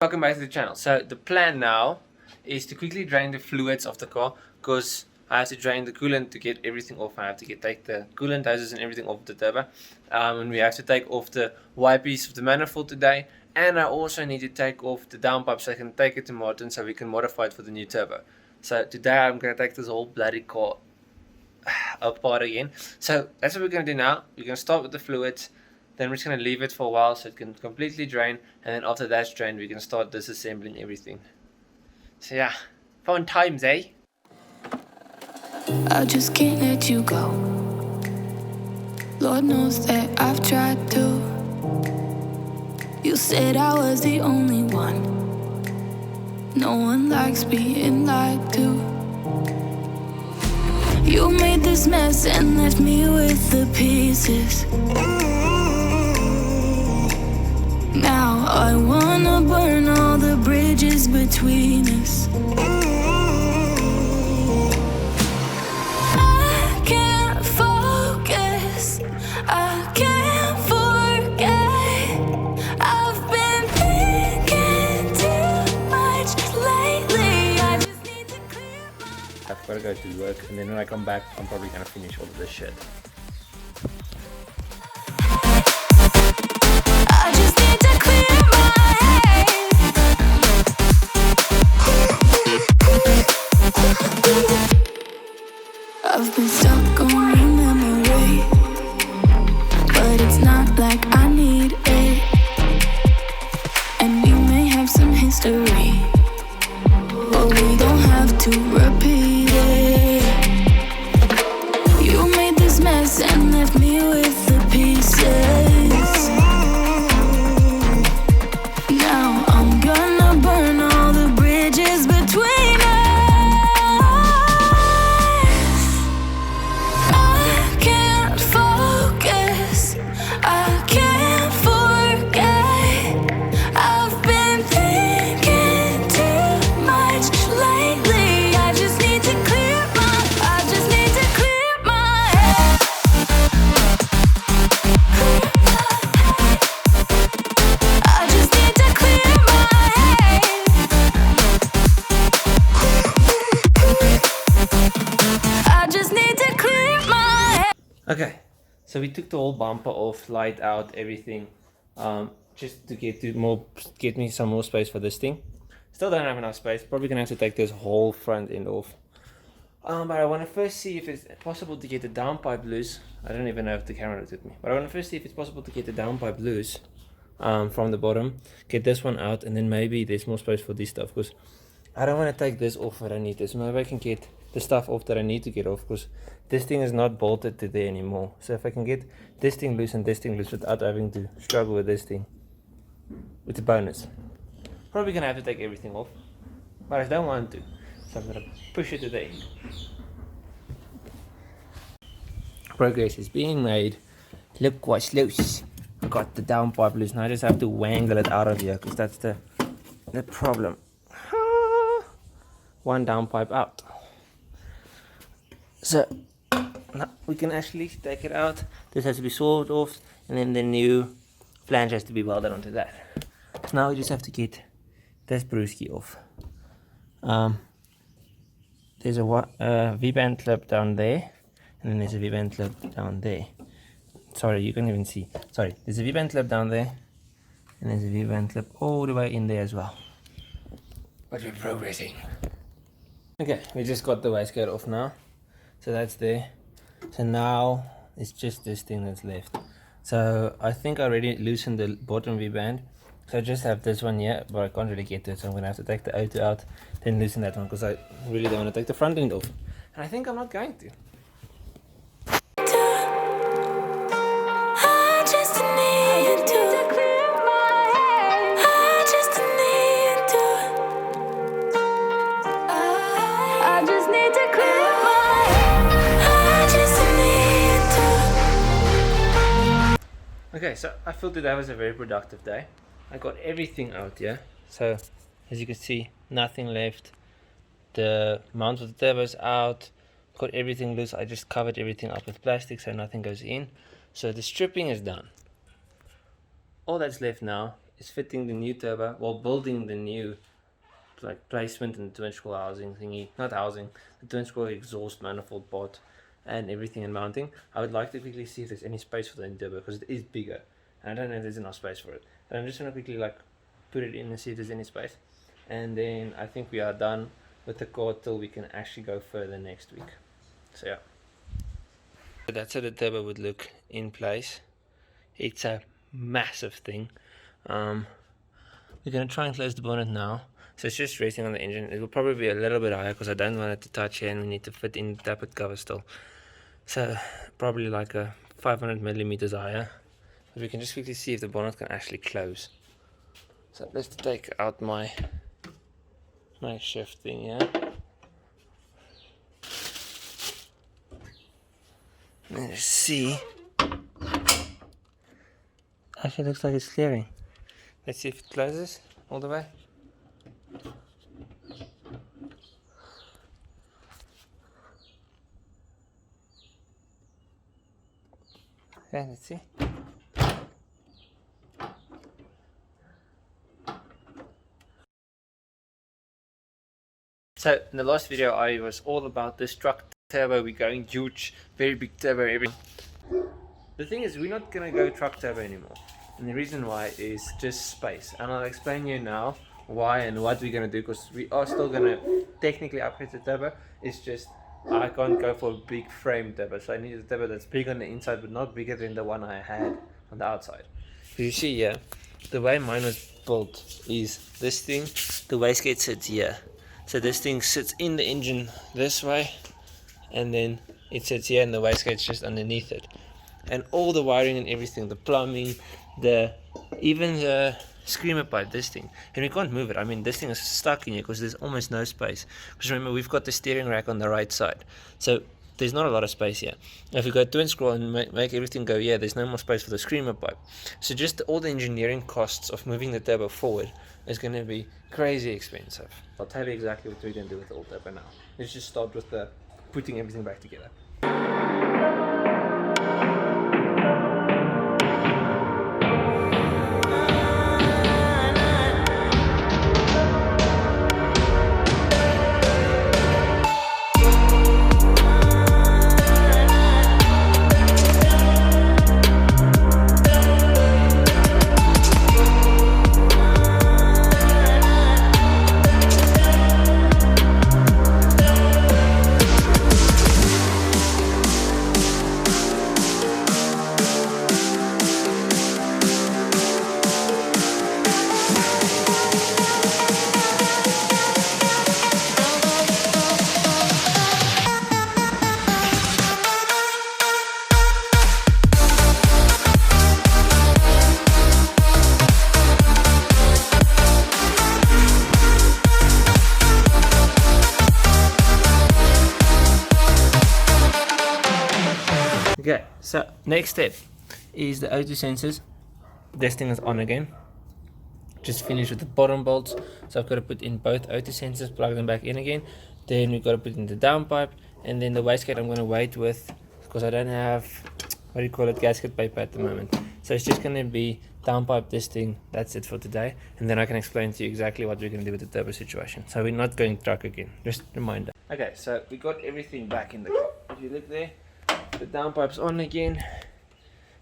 Welcome back to the channel. So the plan now is to quickly drain the fluids of the car, because I have to drain the coolant to get everything off. I have to take the coolant hoses and everything off the turbo, and we have to take off the Y-piece of the manifold today, and I also need to take off the downpipe so I can take it to Martin so we can modify it for the new turbo. So today I'm going to take this whole bloody car apart again. So that's what we're going to do now. We're going to start with the fluids. Then we're just going to leave it for a while so it can completely drain, and then after that's drained we can start disassembling everything. So yeah, fun times, eh? I just can't let you go. Lord knows that I've tried to. You said I was the only one. No one likes being lied to. You made this mess and left me with the pieces. Now I wanna burn all the bridges between us. I can't focus, I can't forget. I've been thinking too much lately. I just need to clear my... I've got to go to work, and then when I come back I'm probably gonna finish all of this shit. I've been stuck on your memory, but it's not like I need it. And we may have some history, but we don't have to repeat it. You made this mess and left me with the pieces. Now I'm gonna burn all the bridges between us. Okay, so we took the whole bumper off, light out, everything, just to get me some more space for this thing. Still don't have enough space. Probably gonna have to take this whole front end off. But I want to first see if it's possible to get the downpipe loose. I don't even know if the camera looked at me, but I want to first see if it's possible to get the downpipe loose from the bottom. Get this one out, and then maybe there's more space for this stuff, because I don't want to take this off when I need this. Maybe I can get the stuff off that I need to get off, because this thing is not bolted to there anymore. So if I can get this thing loose and this thing loose without having to struggle with this thing, it's a bonus. Probably gonna have to take everything off, but I don't want to, so I'm gonna push it to the end. Progress is being made. Look what's loose. I got the downpipe loose. Now I just have to wangle it out of here, because that's the problem. One downpipe out. So now we can actually take it out. This has to be sawed off, and then the new flange has to be welded onto that. So now we just have to get this brewski off. There's a V-band clip down there, and then there's a V-band clip down there. Sorry, you can't even see. Sorry, there's a V-band clip down there, and there's a V-band clip all the way in there as well. But we're progressing. Okay, we just got the waistcoat off now. So that's there. So now it's just this thing that's left. So I think I already loosened the bottom V-band. So I just have this one here, but I can't really get to it. So I'm going to have to take the O2 out, then loosen that one, because I really don't want to take the front end off. And I think I'm not going to. Okay, so I feel today was a very productive day. I got everything out here. So as you can see, nothing left. The mount of the turbo is out. got everything loose. I just covered everything up with plastic so nothing goes in. So the stripping is done. All that's left now is fitting the new turbo, while building the new like placement and the twin scroll housing thingy, not housing, the twin scroll exhaust manifold part and everything and mounting. I would like to quickly see if there's any space for the turbo, because it is bigger and I don't know if there's enough space for it, but I'm just going to quickly like put it in and see if there's any space, and then I think we are done with the car till we can actually go further next week. So yeah, that's how the turbo would look in place. It's a massive thing. We're going to try and close the bonnet now. So it's just resting on the engine. It will probably be a little bit higher because I don't want it to touch here, and we need to fit in the tappet cover still. So probably like a 500 millimeters higher. But we can just quickly see if the bonnet can actually close. So let's take out my shift thing here. Let's see. Actually looks like it's clearing. Let's see if it closes all the way. Okay, let's see. So in the last video I was all about this truck turbo. We're going huge, very big turbo, everything. The thing is, we're not going to go truck turbo anymore. And the reason why is just space. And I'll explain you now why and what we're going to do, because we are still going to technically upgrade the turbo. It's just I can't go for a big frame turbo, so I need a turbo that's big on the inside but not bigger than the one I had on the outside. So you see here, the way mine was built is this thing, the wastegate sits here. So this thing sits in the engine this way, and then it sits here and the wastegate's just underneath it. And all the wiring and everything, the plumbing, even the screamer pipe, this thing, and we can't move it. I mean, this thing is stuck in here because there's almost no space. Because remember, we've got the steering rack on the right side, so there's not a lot of space here. If we go twin scroll and make everything go here, there's no more space for the screamer pipe. So just all the engineering costs of moving the turbo forward is going to be crazy expensive. I'll tell you exactly what we're going to do with the old turbo now. Let's just start with the putting everything back together. Okay, so next step is the O2 sensors. This thing is on again. Just finished with the bottom bolts, so I've got to put in both O2 sensors, plug them back in again. Then we've got to put in the downpipe, and then the wastegate I'm going to wait with because I don't have, what do you call it, gasket paper at the moment. So it's just going to be downpipe this thing. That's it for today, and then I can explain to you exactly what we're going to do with the turbo situation. So we're not going truck again, just a reminder. Okay, so we got everything back in the car. If you look there, the downpipe's on again,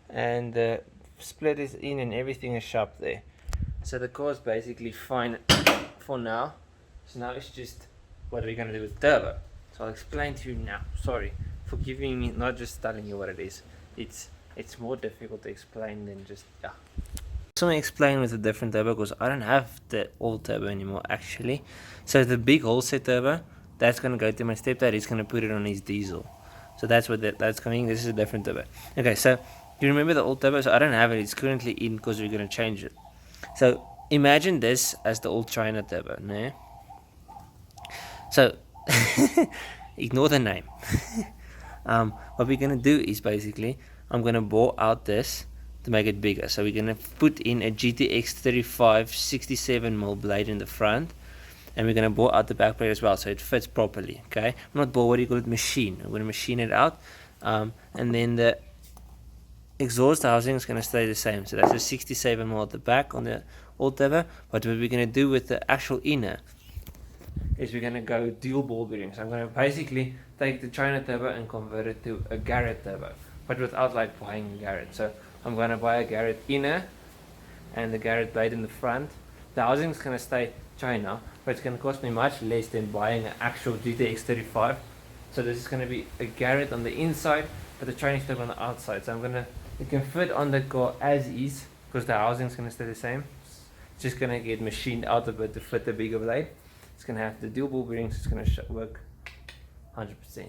and the split is in and everything is sharp there. So the car's basically fine for now. So now it's just what are we going to do with the turbo. So I'll explain to you now. Sorry for giving me, not just telling you what it is. It's more difficult to explain than just, yeah. So I'm going to explain with a different turbo because I don't have the old turbo anymore actually. So the big Holset turbo, that's going to go to my stepdad. He's going to put it on his diesel. So that's what that's coming. This is a different turbo. Okay, so you remember the old turbo? So I don't have it. It's currently in because we're going to change it. So imagine this as the old China turbo, no? So ignore the name. What we're going to do is basically I'm going to bore out this to make it bigger. So we're going to put in a Gt35 67mm blade in the front. And we're going to bore out the back plate as well, so it fits properly, okay? I'm not bore, what do you call it, machine. I'm going to machine it out. And then the exhaust housing is going to stay the same. So that's a 67mm at the back on all turbo. But what we're going to do with the actual inner is we're going to go dual ball bearings. I'm going to basically take the China turbo and convert it to a Garrett turbo, but without like buying a Garrett. So I'm going to buy a Garrett inner and the Garrett blade in the front. The housing is going to stay China, but it's going to cost me much less than buying an actual GTX35. So this is going to be a Garrett on the inside, but the Chinese turbo on the outside. So it can fit on the car as is, because the housing is going to stay the same. It's just going to get machined out of it to fit the bigger blade. It's going to have the dual ball bearings. It's going to work 100%.